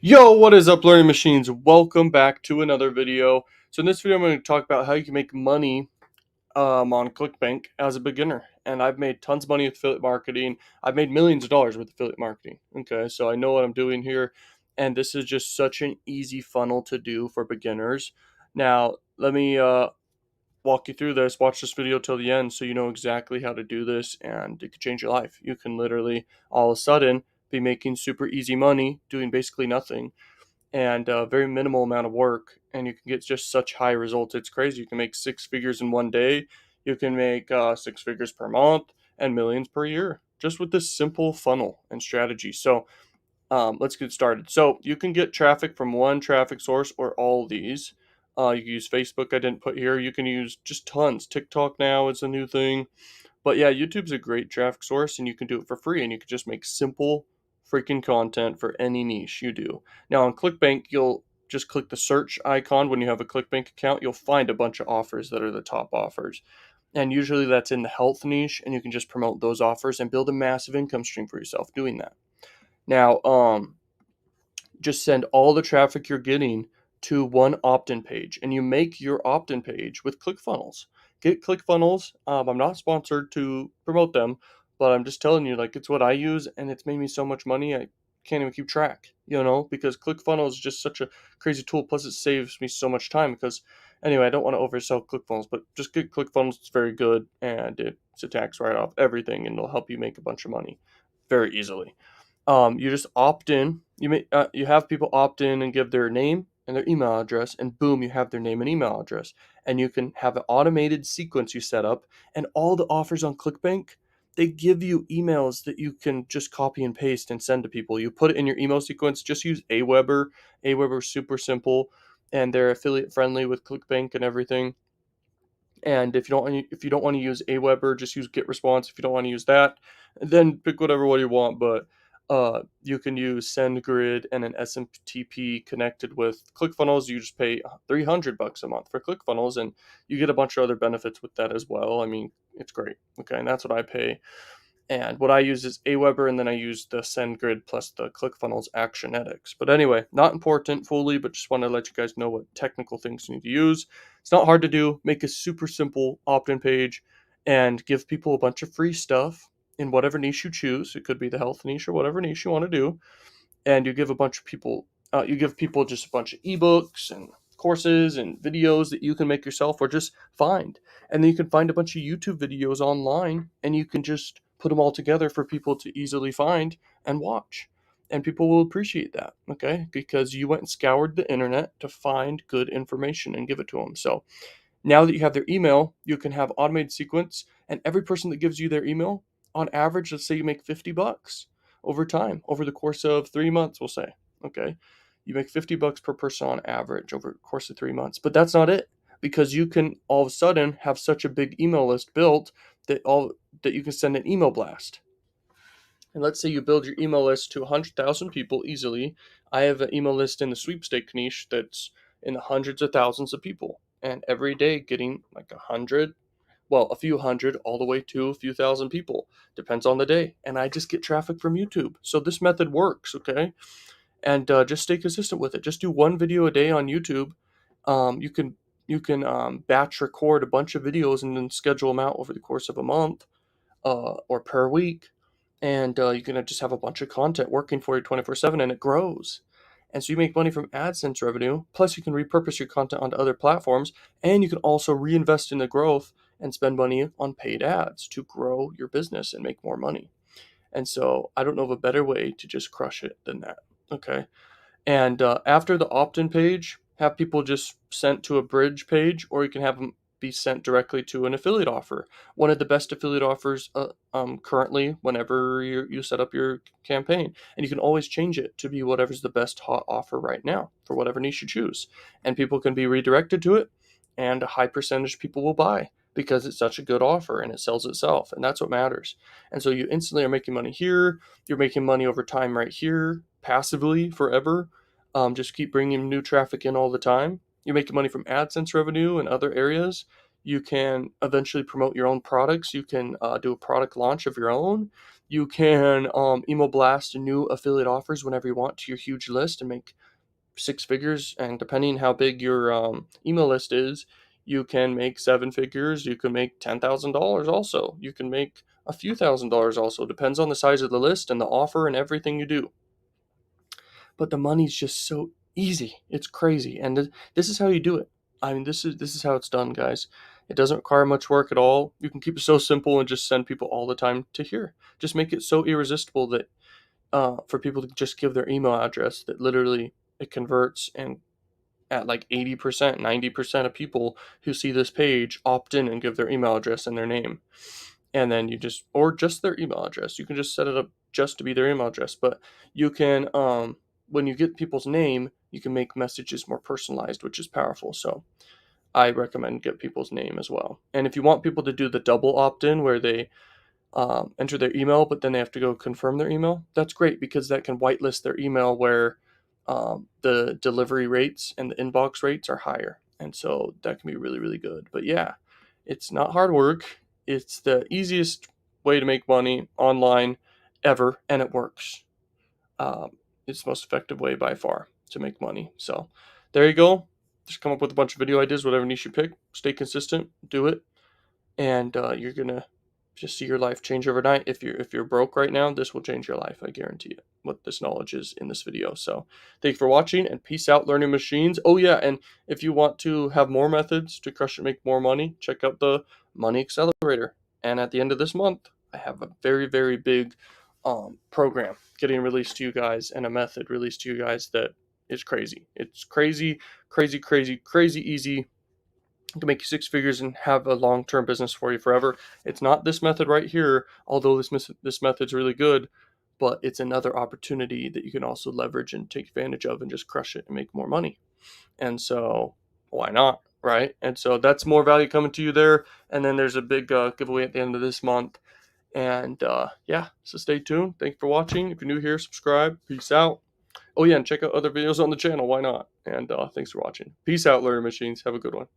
Yo, what is up, learning machines? Welcome back to another video. So in this video, I'm going to talk about how you can make money on Clickbank as a beginner. And I've made tons of money with affiliate marketing. I've made millions of dollars with affiliate marketing. Okay, so I know what I'm doing here. And this is just such an easy funnel to do for beginners. Now, let me walk you through this. Watch this video till the end so you know exactly how to do this, and it could change your life. You can literally all of a sudden be making super easy money doing basically nothing and a very minimal amount of work, and you can get just such high results. It's crazy. You can make six figures in one day. You can make six figures per month and millions per year just with this simple funnel and strategy. So let's get started. So you can get traffic from one traffic source or all these. You can use Facebook. I didn't put here. You can use just tons. TikTok now is a new thing. But yeah, YouTube's a great traffic source, and you can do it for free, and you can just make simple freaking content for any niche you do. Now on Clickbank, you'll just click the search icon. When you have a Clickbank account, you'll find a bunch of offers that are the top offers. And usually that's in the health niche, and you can just promote those offers and build a massive income stream for yourself doing that. Now, just send all the traffic you're getting to one opt-in page, and you make your opt-in page with ClickFunnels. Get ClickFunnels. I'm not sponsored to promote them, but I'm just telling you, like, it's what I use, and it's made me so much money I can't even keep track, because ClickFunnels is just such a crazy tool. Plus, it saves me so much time because, anyway, I don't want to oversell ClickFunnels, but just get ClickFunnels. It's very good, and it's a tax write-off, everything, and it'll help you make a bunch of money very easily. You just opt in. You have people opt in and give their name and their email address, and boom, you have their name and email address. And you can have an automated sequence you set up, and all the offers on ClickBank, they give you emails that you can just copy and paste and send to people. You put it in your email sequence. Just use Aweber. Aweber's super simple, and they're affiliate friendly with ClickBank and everything. And if you don't want to use Aweber, just use GetResponse. If you don't want to use that, then pick whatever one you want. But you can use SendGrid and an SMTP connected with ClickFunnels. You just pay $300 a month for ClickFunnels, and you get a bunch of other benefits with that as well. I mean, it's great. Okay, and that's what I pay. And what I use is Aweber, and then I use the SendGrid plus the ClickFunnels Actionetics. But anyway, not important fully, but just want to let you guys know what technical things you need to use. It's not hard to do. Make a super simple opt-in page and give people a bunch of free stuff in whatever niche you choose. It could be the health niche or whatever niche you want to do. And you give a bunch of people, you give people just a bunch of ebooks and courses and videos that you can make yourself or just find. And then you can find a bunch of YouTube videos online, and you can just put them all together for people to easily find and watch. And people will appreciate that, okay? Because you went and scoured the internet to find good information and give it to them. So now that you have their email, you can have automated sequence, and every person that gives you their email, on average, let's say you make $50 over time, over the course of 3 months, we'll say. Okay, you make $50 per person on average over the course of 3 months. But that's not it, because you can all of a sudden have such a big email list built that you can send an email blast. And let's say you build your email list to 100,000 people easily. I have an email list in the sweepstake niche that's in the hundreds of thousands of people, and every day getting like a few hundred, all the way to a few thousand people. Depends on the day. And I just get traffic from YouTube. So this method works, okay? And just stay consistent with it. Just do one video a day on YouTube. You can batch record a bunch of videos and then schedule them out over the course of a month or per week, and you can just have a bunch of content working for you 24/7, and it grows. And so you make money from AdSense revenue, plus you can repurpose your content onto other platforms, and you can also reinvest in the growth and spend money on paid ads to grow your business and make more money. And so I don't know of a better way to just crush it than that. Okay. And after the opt-in page, have people just sent to a bridge page, or you can have them be sent directly to an affiliate offer. One of the best affiliate offers currently, whenever you set up your campaign, and you can always change it to be whatever's the best hot offer right now for whatever niche you choose, and people can be redirected to it, and a high percentage of people will buy because it's such a good offer and it sells itself, and that's what matters. And so you instantly are making money here. You're making money over time right here, passively forever. Just keep bringing new traffic in all the time. You're making money from AdSense revenue and other areas. You can eventually promote your own products. You can do a product launch of your own. You can email blast new affiliate offers whenever you want to your huge list and make six figures. And depending how big your email list is, you can make seven figures. You can make $10,000 also. You can make a few $1,000s also. Depends on the size of the list and the offer and everything you do. But the money's just so easy. It's crazy. And this is how you do it. I mean, this is how it's done, guys. It doesn't require much work at all. You can keep it so simple and just send people all the time to here. Just make it so irresistible that for people to just give their email address that literally it converts, and at like 80%, 90% of people who see this page opt in and give their email address and their name. And then you just, or just their email address. You can just set it up just to be their email address. But you can, when you get people's name, you can make messages more personalized, which is powerful. So I recommend get people's name as well. And if you want people to do the double opt in where they enter their email, but then they have to go confirm their email, that's great because that can whitelist their email where the delivery rates and the inbox rates are higher. And so that can be really, really good. But yeah, it's not hard work. It's the easiest way to make money online ever, and it works. Um, it's the most effective way by far to make money. So there you go. Just come up with a bunch of video ideas, whatever niche you pick. Stay consistent, do it, and you're gonna just see your life change overnight. If you're broke right now, this will change your life. I guarantee it. What this knowledge is in this video. So thank you for watching, and peace out, learning machines. Oh yeah, and if you want to have more methods to crush and make more money, check out the Money Accelerator. And at the end of this month, I have a very, very big program getting released to you guys, and a method released to you guys that is crazy. It's crazy, crazy, crazy, crazy easy to make you six figures and have a long-term business for you forever. It's not this method right here, although this method's really good, but it's another opportunity that you can also leverage and take advantage of and just crush it and make more money. And so why not, right? And so that's more value coming to you there. And then there's a big giveaway at the end of this month. And yeah, so stay tuned. Thank you for watching. If you're new here, subscribe. Peace out. Oh yeah, and check out other videos on the channel. Why not? And thanks for watching. Peace out, learning machines. Have a good one.